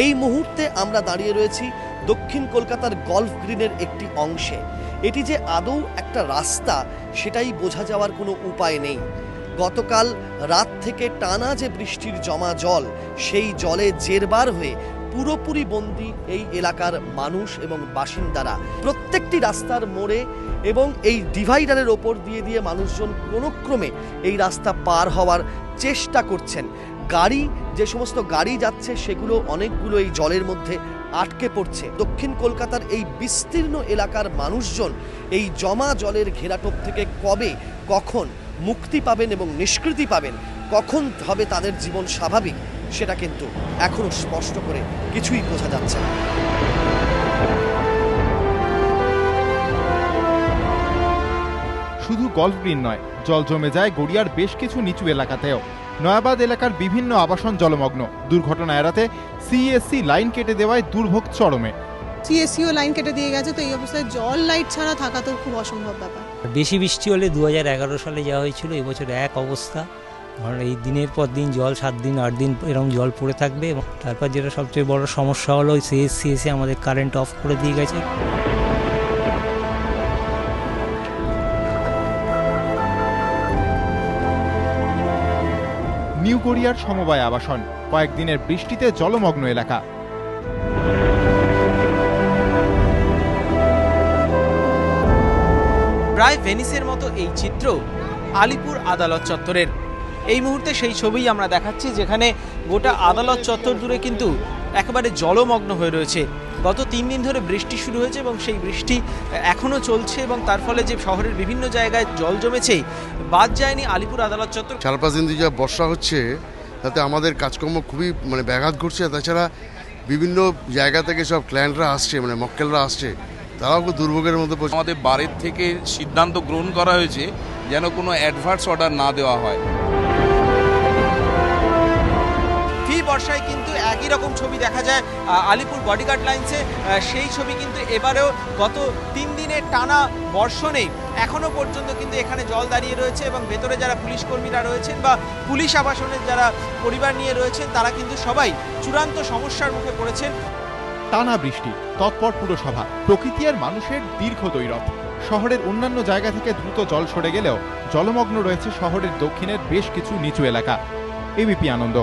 এই মুহূর্তে আমরা দাঁড়িয়ে রয়েছি দক্ষিণ কলকাতার গল্ফ গ্রিনের একটি অংশে। এটি যে আদৌ একটা রাস্তা সেটাই বোঝা যাওয়ার কোনো উপায় নেই। গতকাল রাত থেকে টানা যে বৃষ্টির জমা জল, সেই জলে জেরবার হয়ে পুরোপুরি বন্দী এই এলাকার মানুষ এবং বাসিন্দারা। প্রত্যেকটি রাস্তার মোড়ে এবং এই ডিভাইডারের ওপর দিয়ে মানুষজন কোনোক্রমে এই রাস্তা পার হওয়ার চেষ্টা করছেন। গাড়ি, যে সমস্ত গাড়ি যাচ্ছে সেগুলো অনেকগুলো এই জলের মধ্যে আটকে পড়ছে। দক্ষিণ কলকাতার এই বিস্তীর্ণ এলাকার মানুষজন এই জমা জলের ঘেরাটোপ থেকে কবে কখন মুক্তি পাবেন এবং নিষ্কৃতি পাবেন, কখন হবে তাদের জীবন স্বাভাবিক, সেটা কিন্তু এখনো স্পষ্ট করে কিছুই বোঝা যাচ্ছে না। শুধু গল্ফ গ্রিন নয়, জল জমে যায় গড়িয়ার বেশ কিছু নিচু এলাকাতেও। নয়াবাদ এলাকার বিভিন্ন আবাসন জলমগ্ন। দুর্ঘটনা এড়াতে সিএসসি লাইন কেটে দেওয়ায় দুর্ভোগ চরমে। সিএসসিও লাইন কেটে দিয়ে গেছে, তো এই অবস্থায় জল লাইট ছাড়া থাকা তো খুব অসম্ভব ব্যাপার। বেশি বৃষ্টি হলে 2011 সালে যাওয়া হয়েছিল, এবছর এক অবস্থা। কারণ এই দিনের পর দিন জল 7 দিন 8 দিন এরকম জল পড়ে থাকবে। এবং তারপর যেটা সবচেয়ে বড় সমস্যা হলো সিএসসি এসে আমাদের কারেন্ট অফ করে দিয়ে গেছে। নিউ গড়িয়ার সমবায় আবাসন, কয়েকদিনের বৃষ্টিতে জলমগ্ন এলাকা। প্রায় ভেনিসের মতো এই চিত্র আলিপুর আদালত চত্বরের। এই মুহূর্তে সেই ছবি আমরা দেখাচ্ছি, যেখানে গোটা আদালত চত্বর জুড়ে কিন্তু একেবারে জলমগ্ন হয়ে রয়েছে। গত 3 দিন ধরে বৃষ্টি শুরু হয়েছে এবং সেই বৃষ্টি এখনও চলছে, এবং তার ফলে যে শহরের বিভিন্ন জায়গায় জল জমেছে, বাদ যায়নি আলিপুর আদালত চত্বর। 4-5 দিন ধরে যা বর্ষা হচ্ছে তাতে আমাদের কাজকর্ম খুবই ব্যাঘাত ঘটছে। তাছাড়া বিভিন্ন জায়গা থেকে সব ক্লায়েন্টরা আসছে, মক্কেলরা আসছে, তারাও খুব দুর্ভোগের মধ্যে পড়ছে। আমাদের বারের থেকে সিদ্ধান্ত গ্রহণ করা হয়েছে যেন কোনো অ্যাডভান্স অর্ডার না দেওয়া হয়। ফি বর্ষায় কিন্তু একই রকম ছবি দেখা যায় আলিপুর বডিগার্ড লাইন্সে। সেই ছবি কিন্তু এবারেও গত 3 দিনের টানা বর্ষণে এখনো পর্যন্ত কিন্তু এখানে জল দাঁড়িয়ে রয়েছে, এবং ভেতরে যারা পুলিশ কর্মীরা রয়েছেন বা পুলিশ আবাসনের যারা পরিবার নিয়ে রয়েছেন, তারা কিন্তু সবাই চূড়ান্ত সমস্যার মুখে পড়েছেন। টানা বৃষ্টি, তৎপর পুরসভা, প্রকৃতি আর মানুষের দীর্ঘ দ্বৈরথ। শহরের অন্যান্য জায়গা থেকে দ্রুত জল সরে গেলেও জলমগ্ন রয়েছে শহরের দক্ষিণের বেশ কিছু নিচু এলাকা। এবিপি আনন্দ।